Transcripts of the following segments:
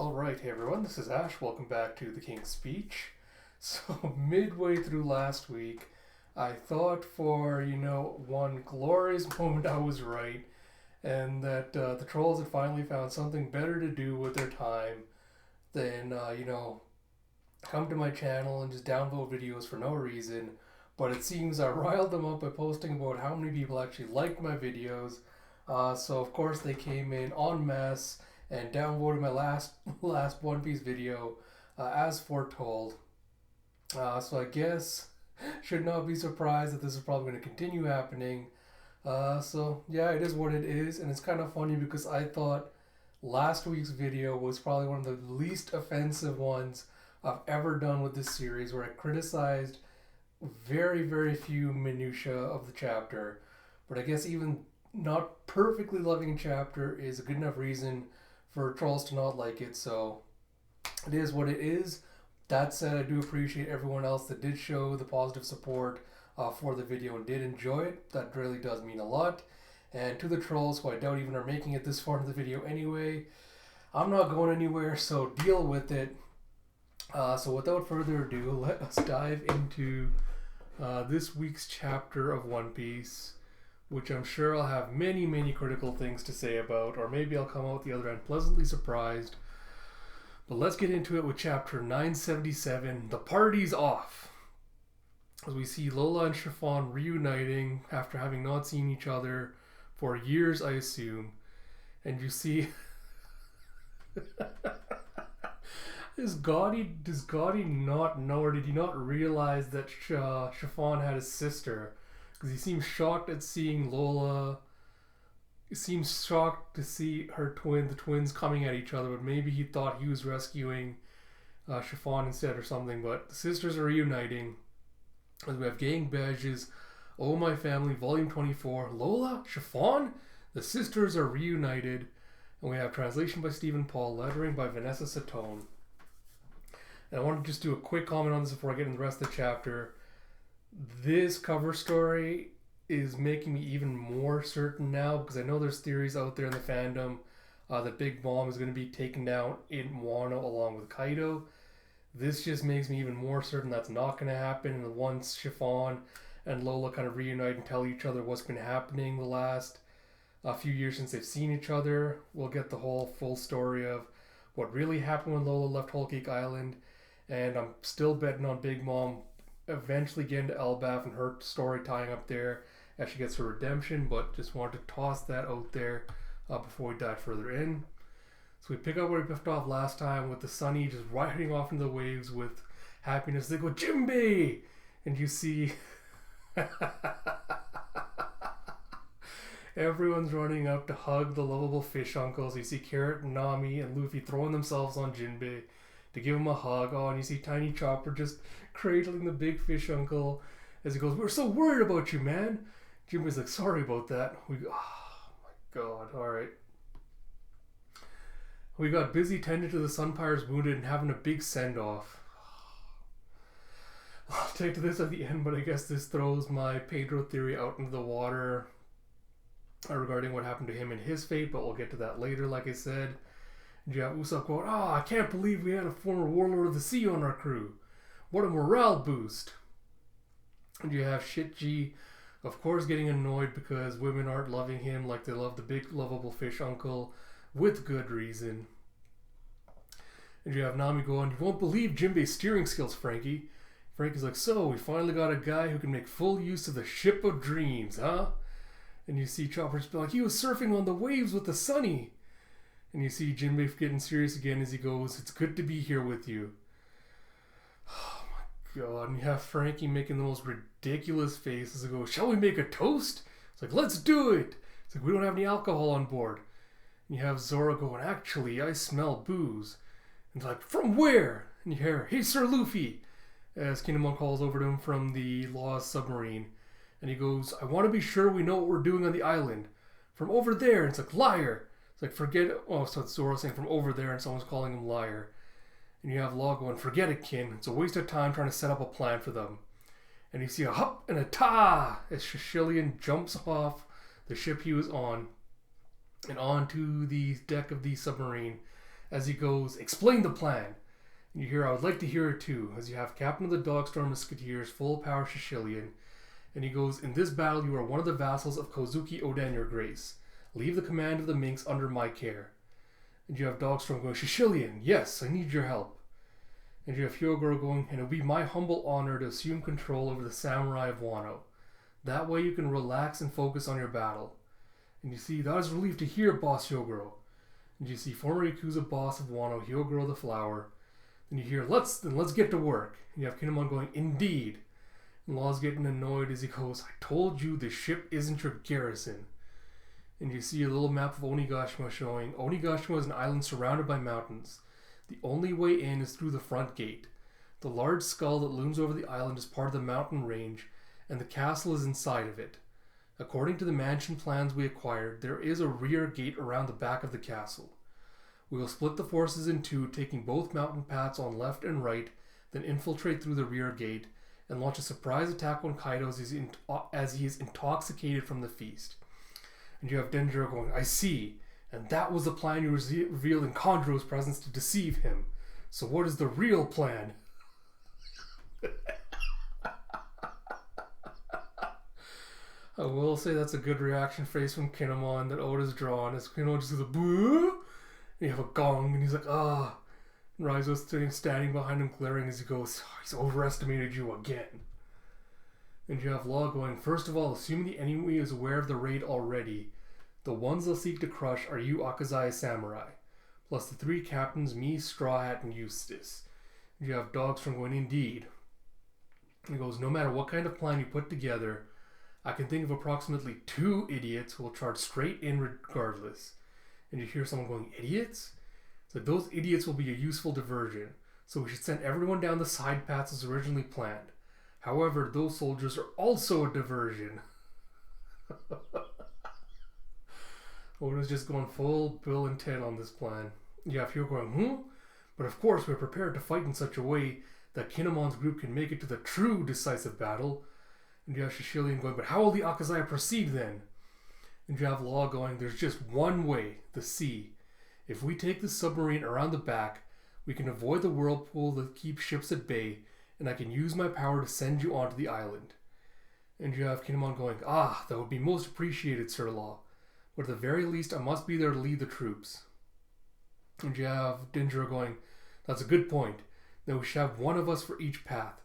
Alright, hey everyone, this is Ash. Welcome back to The King's Speech. So, midway through last week, I thought for, one glorious moment I was right, and that the trolls had finally found something better to do with their time than, come to my channel and just download videos for no reason. But it seems I riled them up by posting about how many people actually liked my videos. So, of course, they came in en masse and downvoted my last One Piece video as foretold. So I guess should not be surprised that this is probably going to continue happening. So yeah, it is what it is, and it's kind of funny because I thought last week's video was probably one of the least offensive ones I've ever done with this series, where I criticized very, very few minutiae of the chapter. But I guess even not perfectly loving a chapter is a good enough reason for trolls to not like it, so it is what it is. That said, I do appreciate everyone else that did show the positive support for the video and did enjoy it. That really does mean a lot. And to the trolls, who I doubt even are making it this far in the video anyway, I'm not going anywhere, so deal with it. So without further ado, let us dive into this week's chapter of One Piece, which I'm sure I'll have many, many critical things to say about, or maybe I'll come out the other end pleasantly surprised. But let's get into it with chapter 977, The Party's Off. As we see Lola and Chiffon reuniting after having not seen each other for years, I assume. And you see... Does Gotti not know, or did he not realize that Chiffon had a sister? Because he seems shocked at seeing Lola. He seems shocked to see the twins coming at each other, but maybe he thought he was rescuing Chiffon instead or something. But the sisters are reuniting. As we have gang badges, Oh My Family, Volume 24, Lola, Chiffon, the sisters are reunited. And we have translation by Stephen Paul, lettering by Vanessa Satone. And I want to just do a quick comment on this before I get into the rest of the chapter. This cover story is making me even more certain now, because I know there's theories out there in the fandom that Big Mom is going to be taken down in Wano along with Kaido. This just makes me even more certain that's not going to happen. And once Chiffon and Lola kind of reunite and tell each other what's been happening the last few years since they've seen each other, we'll get the whole full story of what really happened when Lola left Whole Cake Island. And I'm still betting on Big Mom eventually getting to Elbaf and her story tying up there as she gets her redemption, but just wanted to toss that out there before we dive further in. So we pick up where we left off last time with the Sunny just riding off into the waves with happiness. They go, Jinbei! And you see everyone's running up to hug the lovable fish uncles. You see Carrot, Nami, and Luffy throwing themselves on Jinbei to give him a hug. Oh, and you see Tiny Chopper just cradling the big fish uncle as he goes, "We're so worried about you, man." Jimmy's like, "Sorry about that." Oh my god, alright. We got busy tending to the Sun Pirate's wounded and having a big send-off. I'll take to this at the end, but I guess this throws my Pedro theory out into the water regarding what happened to him and his fate, but we'll get to that later, like I said. And you have Usopp going, I can't believe we had a former warlord of the sea on our crew. What a morale boost. And you have Shitji, of course, getting annoyed because women aren't loving him like they love the big lovable fish uncle, with good reason. And you have Nami going, "You won't believe Jinbei's steering skills, Frankie." Frankie's like, "So, we finally got a guy who can make full use of the ship of dreams, huh?" And you see Chopper just be like, "He was surfing on the waves with the Sunny." And you see Jinbei getting serious again as he goes, "It's good to be here with you." Oh my god. And you have Frankie making the most ridiculous face as he goes, "Shall we make a toast?" It's like, "Let's do it." It's like, "We don't have any alcohol on board." And you have Zoro going, "Actually, I smell booze." And it's like, "From where?" And you hear, "Hey, Sir Luffy," as Kinemon calls over to him from the Lost submarine. And he goes, "I want to be sure we know what we're doing on the island. From over there." And it's like, "Liar." It's like, "Forget it." Oh, so it's Zoro saying from over there, and someone's calling him liar. And you have Law going, "Forget it, Kin. It's a waste of time trying to set up a plan for them." And you see a hup and a ta as Shishilian jumps off the ship he was on and onto the deck of the submarine as he goes, "Explain the plan." And you hear, "I would like to hear it too," as you have Captain of the Dogstorm Musketeers, full power Shishilian. And he goes, "In this battle you are one of the vassals of Kozuki Oden, your grace. Leave the command of the minks under my care." And you have Dogstorm going, "Shishilian, yes, I need your help." And you have Hyogoro going, "And it will be my humble honor to assume control over the samurai of Wano. That way you can relax and focus on your battle." And you see, "That is relief to hear, Boss Hyogoro." And you see former Yakuza boss of Wano, Hyogoro the Flower. And you hear, let's get to work." And you have Kinemon going, "Indeed." And Law's getting annoyed as he goes, "I told you the ship isn't your garrison." And you see a little map of Onigashima showing Onigashima is an island surrounded by mountains. The only way in is through the front gate. The large skull that looms over the island is part of the mountain range, and the castle is inside of it. According to the mansion plans we acquired, there is a rear gate around the back of the castle. We will split the forces in two, taking both mountain paths on left and right, then infiltrate through the rear gate, and launch a surprise attack on Kaido as he is intoxicated from the feast. And you have Denjiro going, "I see, and that was the plan you revealed in Kondro's presence to deceive him. So what is the real plan?" I will say that's a good reaction face from Kinemon that Oda's drawn, as Kinemon just goes a boo, and you have a gong, and he's like, "Ah." And Raizo's standing behind him glaring as he goes, "He's overestimated you again." And you have Law going, "First of all, assuming the enemy is aware of the raid already, the ones they'll seek to crush are you Akazaya Samurai, plus the three captains, me, Straw Hat, and Eustace." And you have Dogstorm going, "Indeed." And he goes, "No matter what kind of plan you put together, I can think of approximately 2 idiots who will charge straight in regardless." And you hear someone going, "Idiots?" So those idiots will be a useful diversion, so we should send everyone down the side paths as originally planned. However, those soldiers are also a diversion. Oda's just going full Bill and Ted on this plan. Yeah, if you're going, But of course we're prepared to fight in such a way that Kinemon's group can make it to the true decisive battle. And you have Shishilian going, "But how will the Akazaya proceed then?" And you have Law going, "There's just one way, the sea. If we take the submarine around the back, we can avoid the whirlpool that keeps ships at bay, and I can use my power to send you onto the island." And you have Kinemon going, "Ah, that would be most appreciated, Sir Law. But at the very least, I must be there to lead the troops." And you have Denjiro going, "That's a good point. Then we should have one of us for each path.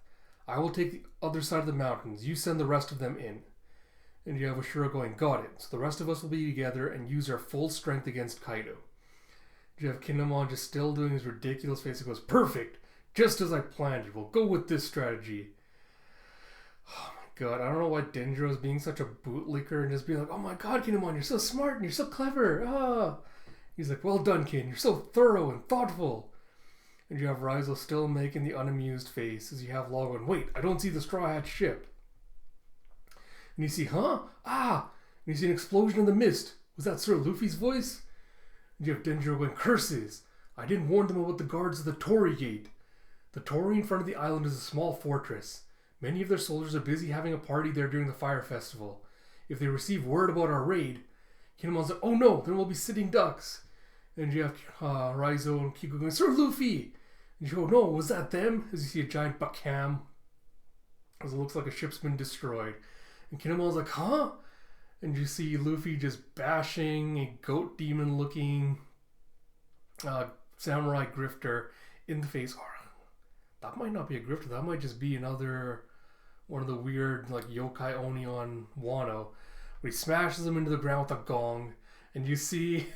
I will take the other side of the mountains. You send the rest of them in." And you have Ashura going, "Got it. So the rest of us will be together and use our full strength against Kaido." You have Kinemon just still doing his ridiculous face. He goes, "Perfect. Just as I planned it. We'll go with this strategy." Oh my god, I don't know why Denjiro is being such a bootlicker and just being like, "Oh my god, Kinemon, you're so smart and you're so clever. Ah." He's like, "Well done, kid. You're so thorough and thoughtful." And you have Raizo still making the unamused face as you have Law going, "Wait, I don't see the Straw Hat ship." And you see, And you see an explosion in the mist. Was that Sir Luffy's voice? And you have Denjiro going, "Curses! I didn't warn them about the guards of the Torii Gate. The Torii in front of the island is a small fortress. Many of their soldiers are busy having a party there during the fire festival. If they receive word about our raid..." Kinemon's like, "Oh no, then we'll be sitting ducks." And you have Raizo and Kiko going, "Sir Luffy!" And you go, "No, was that them?" As you see a giant buckham, as it looks like a ship's been destroyed. And Kinemon's like, "Huh?" And you see Luffy just bashing a goat demon looking samurai grifter in the face. Oh, that might not be a grifter, that might just be another one of the weird like yokai oni on Wano. Where he smashes him into the ground with a gong. And you see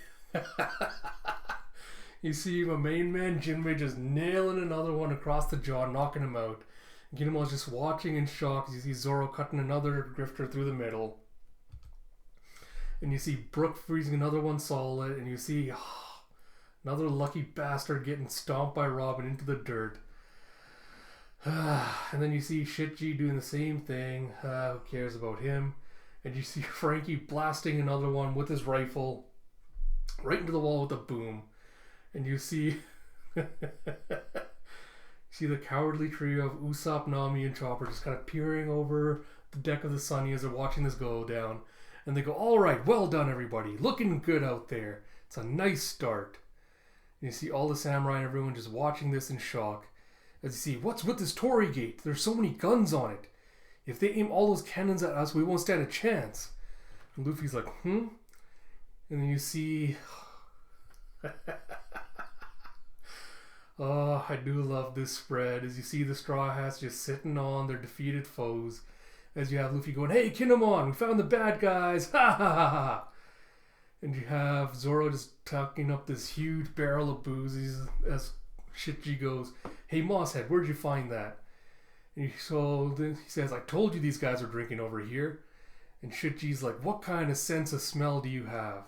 you see my main man Jinbei just nailing another one across the jaw, knocking him out. And Kinemon's just watching in shock as you see Zoro cutting another grifter through the middle. And you see Brook freezing another one solid, and you see another lucky bastard getting stomped by Robin into the dirt. And then you see Shitji doing the same thing. Who cares about him? And you see Frankie blasting another one with his rifle right into the wall with a boom. And you see the cowardly trio of Usopp, Nami, and Chopper just kind of peering over the deck of the Sunny as they're watching this go down. And they go, "All right, well done, everybody. Looking good out there. It's a nice start." And you see all the samurai and everyone just watching this in shock. As you see, what's with this torii gate? There's so many guns on it. If they aim all those cannons at us, we won't stand a chance. And Luffy's like, And then you see... Oh, I do love this spread. As you see the Straw Hats just sitting on their defeated foes. As you have Luffy going, hey, Kinemon, we found the bad guys. Ha ha ha ha. And you have Zoro just tucking up this huge barrel of booze as Shitji goes, hey, Mosshead, where'd you find that? And so then he says, I told you these guys are drinking over here. And Shitji's like, what kind of sense of smell do you have?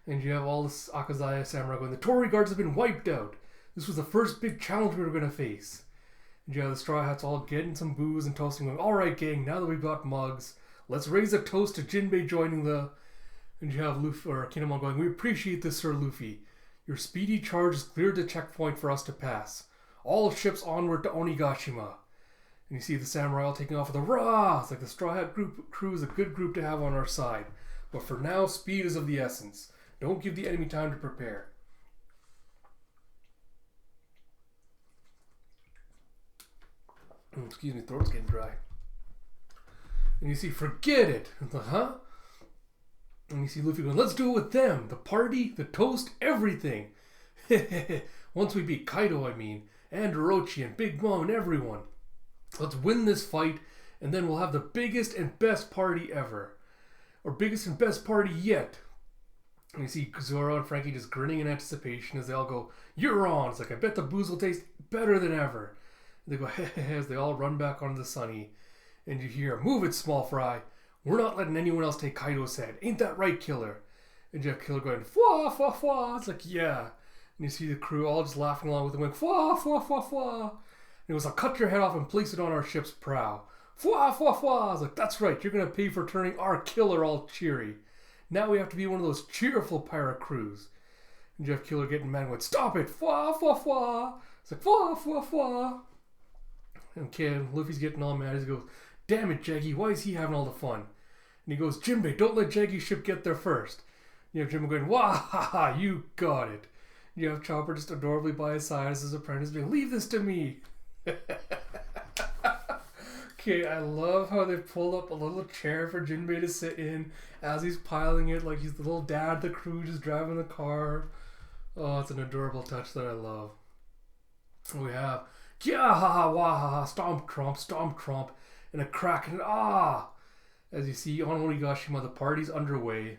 And you have all this Akazaya samurai going, the Torii guards have been wiped out. This was the first big challenge we were going to face. And you have the Straw Hats all getting some booze and toasting, going, all right, gang, now that we've got mugs, let's raise a toast to Jinbei joining the... And you have Luffy, or Kinemon going, we appreciate this, Sir Luffy. Your speedy charge has cleared the checkpoint for us to pass. All ships onward to Onigashima. And you see the samurai all taking off with a rah! It's like the Straw Hat crew is a good group to have on our side. But for now, speed is of the essence. Don't give the enemy time to prepare. Excuse me, throat's getting dry. And you see, forget it. It's like, huh? And you see Luffy going, let's do it with them. The party, the toast, everything. Once we beat Kaido, I mean, and Orochi and Big Mom and everyone. Let's win this fight, and then we'll have the biggest and best party ever. Or biggest and best party yet. And you see Zoro and Frankie just grinning in anticipation as they all go, you're on. It's like, I bet the booze will taste better than ever. And they go, as they all run back onto the sunny. And you hear, move it, small fry. We're not letting anyone else take Kaido's head. Ain't that right, Killer? And you have Killer going, fwa, fwa, fwa. It's like, yeah. And you see the crew all just laughing along with him, going, fwa, fwa, fwa, fwa. And it was like, cut your head off and place it on our ship's prow. Fwa, fwa, fwa. I was like, that's right. You're going to pay for turning our Killer all cheery. Now we have to be one of those cheerful pirate crews. And Jeff Killer getting mad and went, stop it. Fwa, fwa, fwa. It's like, fwa, fwa, fwa. And Luffy's getting all mad. He goes, damn it, Jaggy. Why is he having all the fun? And he goes, Jinbei, don't let Jaggy's ship get there first. You have Jinbei going, wah, ha, ha, you got it. You have Chopper just adorably by his side as his apprentice being, leave this to me. Okay, I love how they pulled up a little chair for Jinbei to sit in as he's piling it, like he's the little dad of the crew just driving the car. Oh, it's an adorable touch that I love. We have Kia ha ha wah ha ha stomp tromp, and a crack and ah! As you see on Onigashima, the party's underway.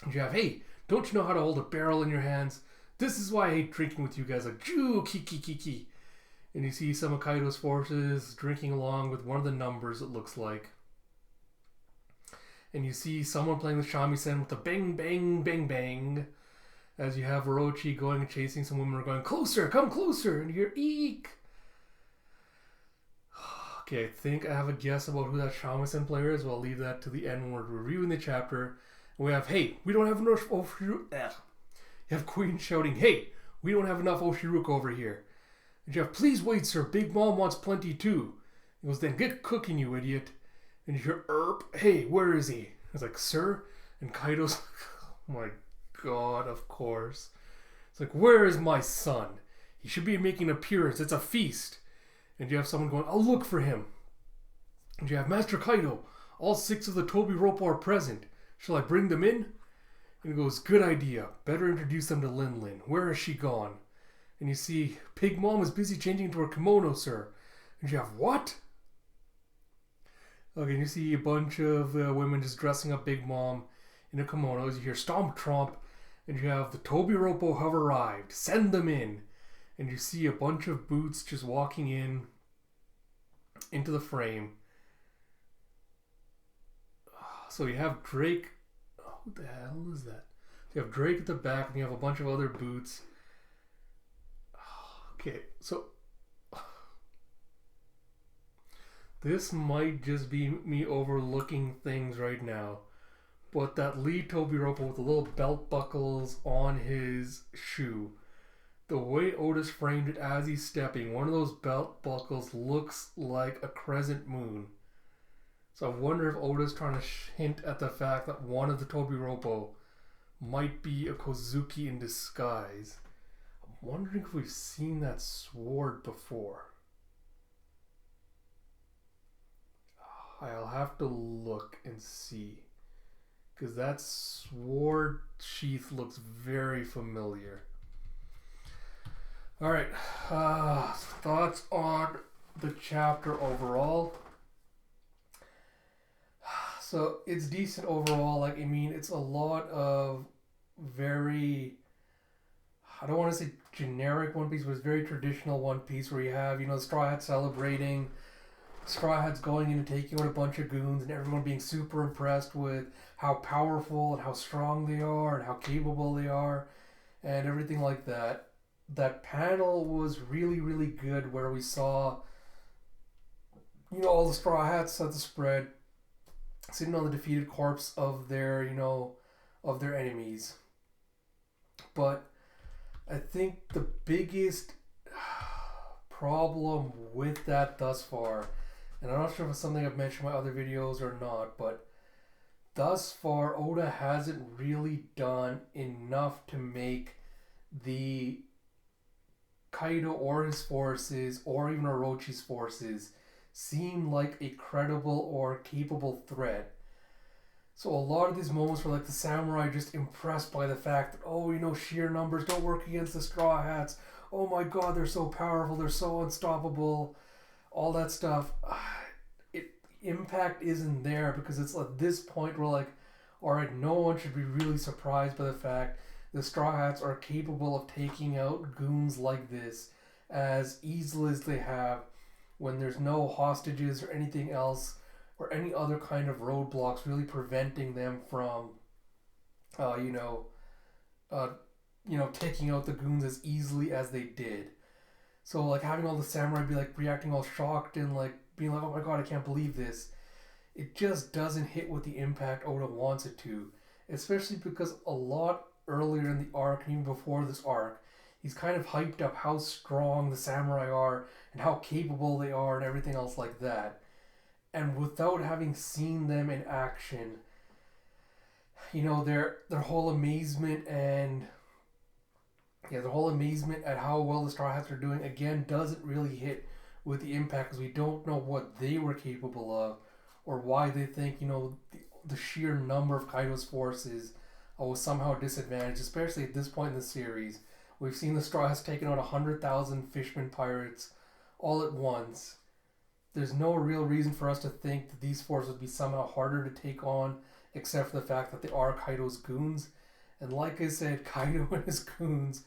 And you have, hey, don't you know how to hold a barrel in your hands? This is why I hate drinking with you guys, like, Ju kiki kiki. And you see some of Kaido's forces drinking along with one of the numbers, it looks like. And you see someone playing the shamisen with the bang, bang, bang, bang. As you have Orochi going and chasing some women who are going, closer, come closer. And you hear, eek. Okay, I think I have a guess about who that shamisen player is. Well, I'll leave that to the end when we're reviewing the chapter. And we have, hey, we don't have enough Oshiruko. You have Queen shouting, hey, we don't have enough Oshiruko over here. And you have, please wait, sir. Big Mom wants plenty too. He goes, then get cooking, you idiot. And you hear, hey, where is he? It's like, sir? And Kaido's like, oh my god, of course. It's like, where is my son? He should be making an appearance. It's a feast. And you have someone going, I'll look for him. And you have, Master Kaido, all 6 of the Tobi Roppo are present. Shall I bring them in? And he goes, good idea. Better introduce them to Lin Lin. Where has she gone? And you see, Pig Mom is busy changing into her kimono, sir. And you have, what? Okay, and you see a bunch of women just dressing up Big Mom in a kimono. As you hear stomp tromp. And you have the Tobi Roppo have arrived. Send them in. And you see a bunch of boots just walking into the frame. So you have Drake. Oh, what the hell is that? So you have Drake at the back, and you have a bunch of other boots. Okay, so this might just be me overlooking things right now, but that lead Tobi Roppo with the little belt buckles on his shoe, the way Otis framed it as he's stepping, one of those belt buckles looks like a crescent moon. So I wonder if Otis trying to hint at the fact that one of the Tobi Roppo might be a Kozuki in disguise. I'm wondering if we've seen that sword before. I'll have to look and see. Because that sword sheath looks very familiar. Alright, thoughts on the chapter overall. So it's decent overall. Like, I mean, it's a lot of very, I don't want to say generic One Piece, but it's very traditional One Piece where you have, the Straw Hats celebrating, Straw Hats going in and taking out a bunch of goons, and everyone being super impressed with how powerful and how strong they are and how capable they are and everything like that. That panel was really, really good where we saw, all the Straw Hats at the spread sitting on the defeated corpse of their, of their enemies. But I think the biggest problem with that thus far, and I'm not sure if it's something I've mentioned in my other videos or not, but thus far Oda hasn't really done enough to make the Kaido or his forces, or even Orochi's forces, seem like a credible or capable threat. So a lot of these moments where like the samurai just impressed by the fact that, sheer numbers don't work against the Straw Hats. Oh my god, they're so powerful, they're so unstoppable. All that stuff. Impact isn't there because it's at this point where like, alright, no one should be really surprised by the fact the Straw Hats are capable of taking out goons like this as easily as they have when there's no hostages or anything else or any other kind of roadblocks really preventing them from, taking out the goons as easily as they did. So like having all the samurai be like reacting all shocked and like being like, oh my god, I can't believe this. It just doesn't hit with the impact Oda wants it to. Especially because a lot earlier in the arc, and even before this arc, he's kind of hyped up how strong the samurai are and how capable they are and everything else like that. And without having seen them in action, their whole amazement and their whole amazement at how well the Straw Hats are doing again doesn't really hit with the impact because we don't know what they were capable of or why they think the sheer number of Kaido's forces was somehow disadvantaged, especially at this point in the series. We've seen the Straw Hats taking out 100,000 Fishman pirates all at once. There's no real reason for us to think that these forces would be somehow harder to take on, except for the fact that they are Kaido's goons. And like I said, Kaido and his goons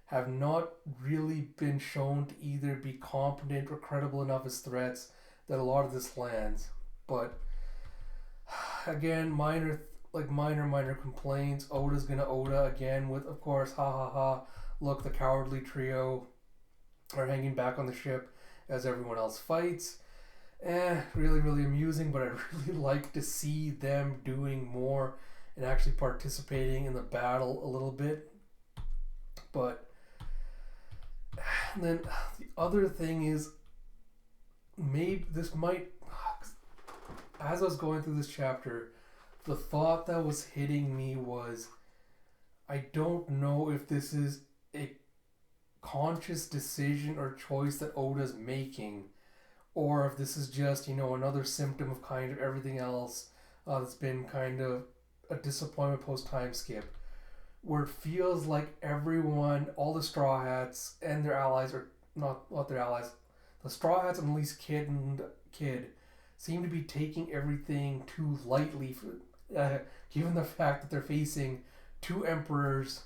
have not really been shown to either be competent or credible enough as threats that a lot of this lands. But again, minor complaints. Oda's gonna Oda again with, of course, ha ha ha, look, the cowardly trio are hanging back on the ship as everyone else fights. Really, really amusing, but I'd really like to see them doing more and actually participating in the battle a little bit. But then the other thing is, maybe this might, as I was going through this chapter, the thought that was hitting me was, I don't know if this is a conscious decision or choice that Oda's making, or if this is just, another symptom of kind of everything else that's been kind of a disappointment post time skip, where it feels like everyone, all the Straw Hats and their allies, or not their allies, the Straw Hats and at least Kid seem to be taking everything too lightly, given the fact that they're facing two emperors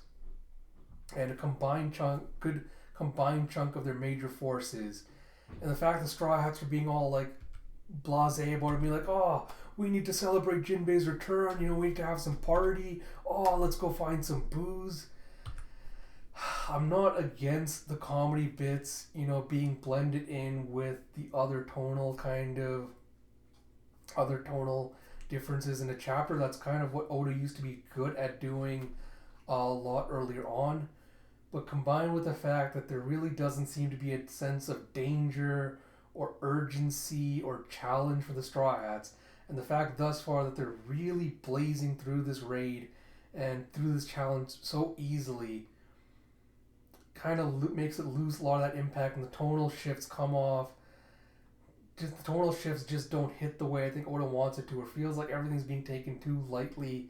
and a good combined chunk of their major forces. And the fact that Straw Hats are being all like blasé about it, being like, oh, we need to celebrate Jinbei's return, we need to have some party, oh, let's go find some booze. I'm not against the comedy bits, being blended in with the other tonal differences in a chapter. That's kind of what Oda used to be good at doing a lot earlier on. But combined with the fact that there really doesn't seem to be a sense of danger or urgency or challenge for the Straw Hats, and the fact thus far that they're really blazing through this raid and through this challenge so easily, kind of makes it lose a lot of that impact, and the tonal shifts come off. Just the tonal shifts just don't hit the way I think Oda wants it to. It feels like everything's being taken too lightly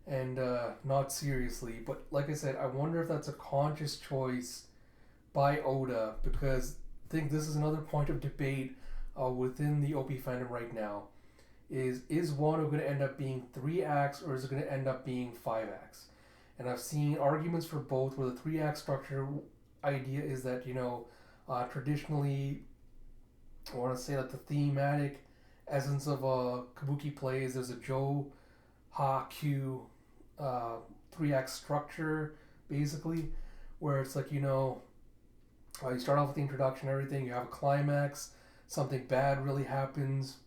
and not seriously. But like I said, I wonder if that's a conscious choice by Oda, because I think this is another point of debate within the OP fandom right now. Is Wano going to end up being 3 acts, or is it going to end up being 5 acts? And I've seen arguments for both, where the 3 act structure idea is that, traditionally, I want to say that the thematic essence of a kabuki play is there's a Jo Ha Q 3 act structure, basically, where it's like, you start off with the introduction and everything, you have a climax, something bad really happens,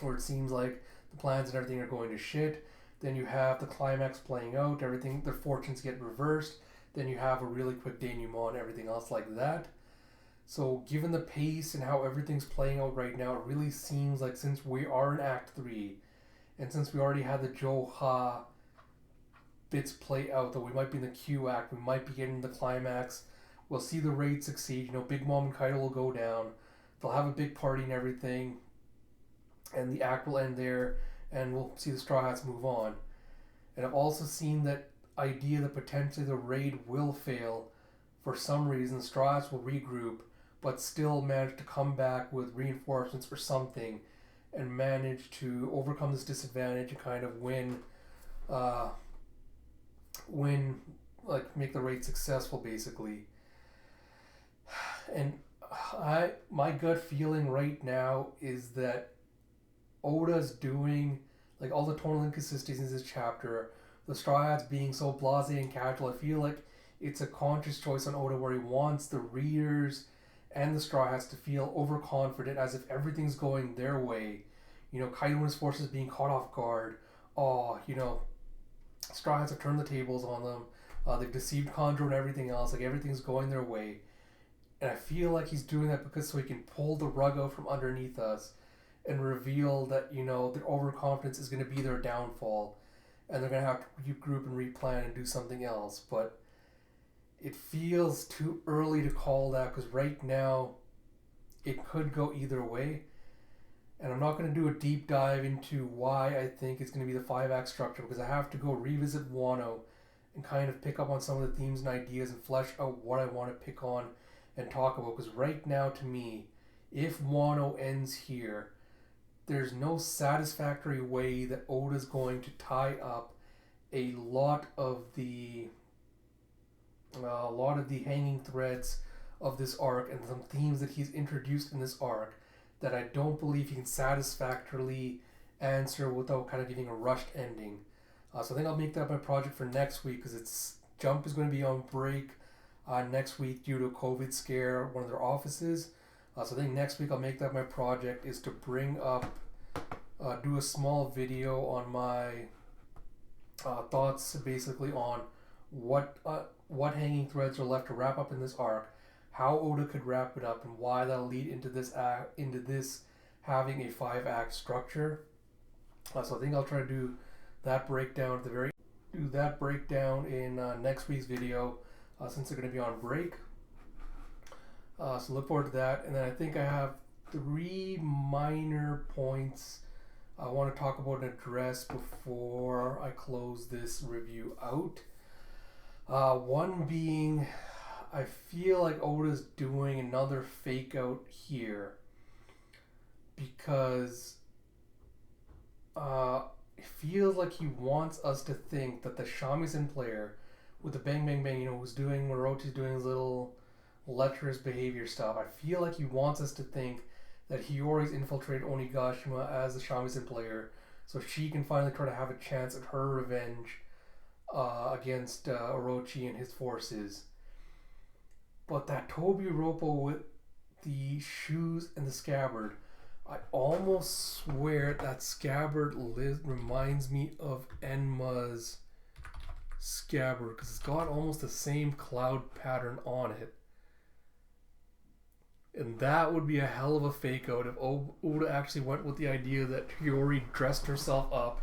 where it seems like the plans and everything are going to shit. Then you have the climax playing out, everything, their fortunes get reversed. Then you have a really quick denouement and everything else like that. So given the pace and how everything's playing out right now, it really seems like, since we are in Act 3, and since we already had the Jo Ha bits play out, that we might be in the Q act, we might be getting the climax, we'll see the raid succeed, Big Mom and Kaido will go down, they'll have a big party and everything, and the act will end there, and we'll see the Straw Hats move on. And I've also seen that idea that potentially the raid will fail for some reason. The Straw Hats will regroup, but still manage to come back with reinforcements or something, and manage to overcome this disadvantage and kind of make the raid successful, basically. And my gut feeling right now is that Oda's doing, like, all the tonal inconsistencies in this chapter, the Straw Hats being so blasé and casual. I feel like it's a conscious choice on Oda, where he wants the readers and the Straw Hats to feel overconfident, as if everything's going their way. Kaido and his forces being caught off guard. Straw Hats have turned the tables on them. They've deceived Conjuro and everything else. Like, everything's going their way. And I feel like he's doing that because so he can pull the rug out from underneath us and reveal that, their overconfidence is going to be their downfall, and they're going to have to regroup and replan and do something else. But it feels too early to call that, because right now it could go either way. And I'm not going to do a deep dive into why I think it's going to be the 5 act structure, because I have to go revisit Wano and kind of pick up on some of the themes and ideas and flesh out what I want to pick on and talk about. Because right now, to me, if Wano ends here, there's no satisfactory way that Oda's going to tie up a lot of the hanging threads of this arc, and some themes that he's introduced in this arc that I don't believe he can satisfactorily answer without kind of giving a rushed ending. So I think I'll make that my project for next week, because Jump is going to be on break next week due to a COVID scare at one of their offices. So I think next week I'll make that my project, is to bring up, do a small video on my thoughts, basically, on what hanging threads are left to wrap up in this arc, how Oda could wrap it up, and why that'll lead into this having a 5 act structure. So I think I'll try to do that breakdown in next week's video, since they're going to be on break. So look forward to that. And then I think I have 3 minor points I want to talk about and address before I close this review out. One being, I feel like Oda's doing another fake out here, because it feels like he wants us to think that the shamisen player with the bang bang bang, who's doing, when Orochi's doing his little lecherous behavior stuff, I feel like he wants us to think that Hiyori's infiltrated Onigashima as the shamisen player, so she can finally try to have a chance at her revenge against Orochi and his forces. But that Tobi Roppo with the shoes and the scabbard, I almost swear that scabbard reminds me of Enma's scabbard, because it's got almost the same cloud pattern on it. And that would be a hell of a fake out if Oda actually went with the idea that Hiyori dressed herself up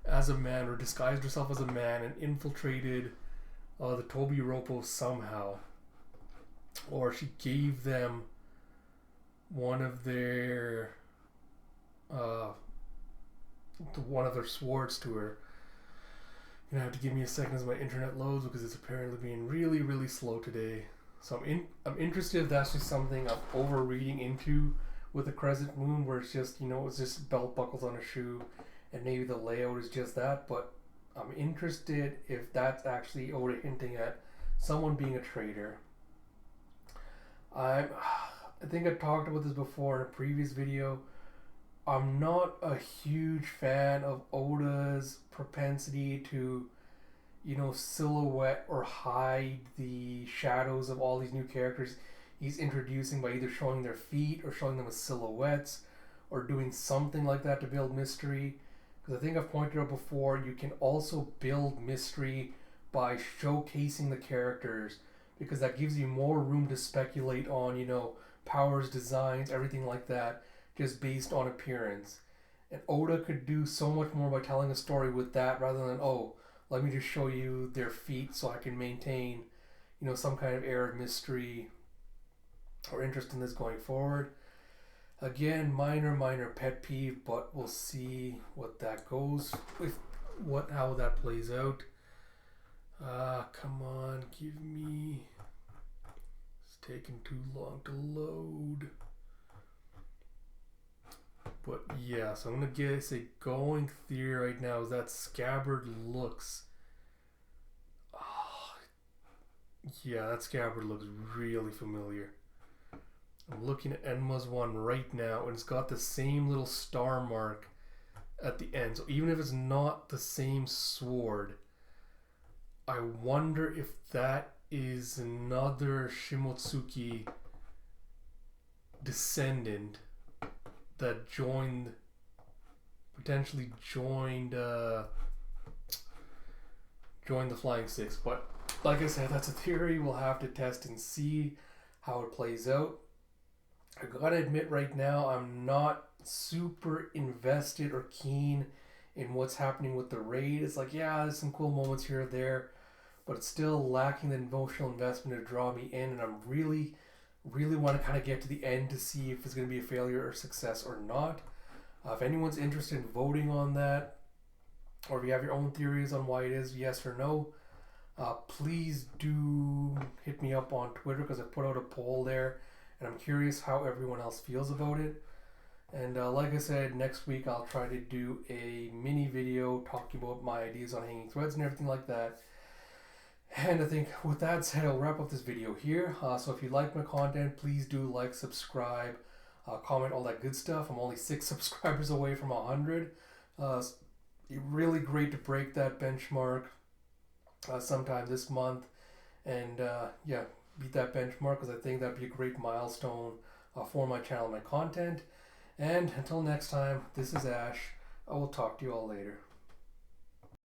as a man, or disguised herself as a man and infiltrated the Toby Ropo somehow, or she gave them one of their swords to her. You're gonna have to give me a second as my internet loads because it's apparently being really, really slow today. So I'm interested if that's just something I'm over reading into with the crescent moon, where it's just, you know, it's just belt buckles on a shoe, and maybe the layout is just that. But I'm interested if that's actually Oda hinting at someone being a traitor. I think I talked about this before in a previous video. I'm not a huge fan of Oda's propensity to, you know, silhouette or hide the shadows of all these new characters he's introducing by either showing their feet or showing them as silhouettes or doing something like that to build mystery. Because I think I've pointed out before, you can also build mystery by showcasing the characters, because that gives you more room to speculate on, you know, powers, designs, everything like that, just based on appearance. And Oda could do so much more by telling a story with that, rather than, oh, let me just show you their feet so I can maintain, you know, some kind of air of mystery or interest in this going forward. Again, minor pet peeve, but we'll see what that goes with, how that plays out. Come on, give me. It's taking too long to load. But yeah, so I'm gonna say going theory right now is that Scabbard looks. Oh, yeah, that Scabbard looks really familiar. I'm looking at Enma's one right now, and it's got the same little star mark at the end. So even if it's not the same sword, I wonder if that is another Shimotsuki descendant that potentially joined the Flying Six. But like I said, that's a theory. We'll have to test and see how it plays out. I gotta admit right now, I'm not super invested or keen in what's happening with the raid. It's like, yeah, there's some cool moments here or there, but it's still lacking the emotional investment to draw me in, and I'm really want to kind of get to the end to see if it's going to be a failure or success or not. If anyone's interested in voting on that, or if you have your own theories on why it is yes or no, please do hit me up on Twitter, because I put out a poll there, and I'm curious how everyone else feels about it. And like I said, next week I'll try to do a mini video talking about my ideas on hanging threads and everything like that. And I think with that said, I'll wrap up this video here. So if you like my content, please do like, subscribe, comment, all that good stuff. I'm only 6 subscribers away from 100. It's really great to break that benchmark sometime this month. And yeah, beat that benchmark, because I think that'd be a great milestone for my channel and my content. And until next time, this is Ash. I will talk to you all later.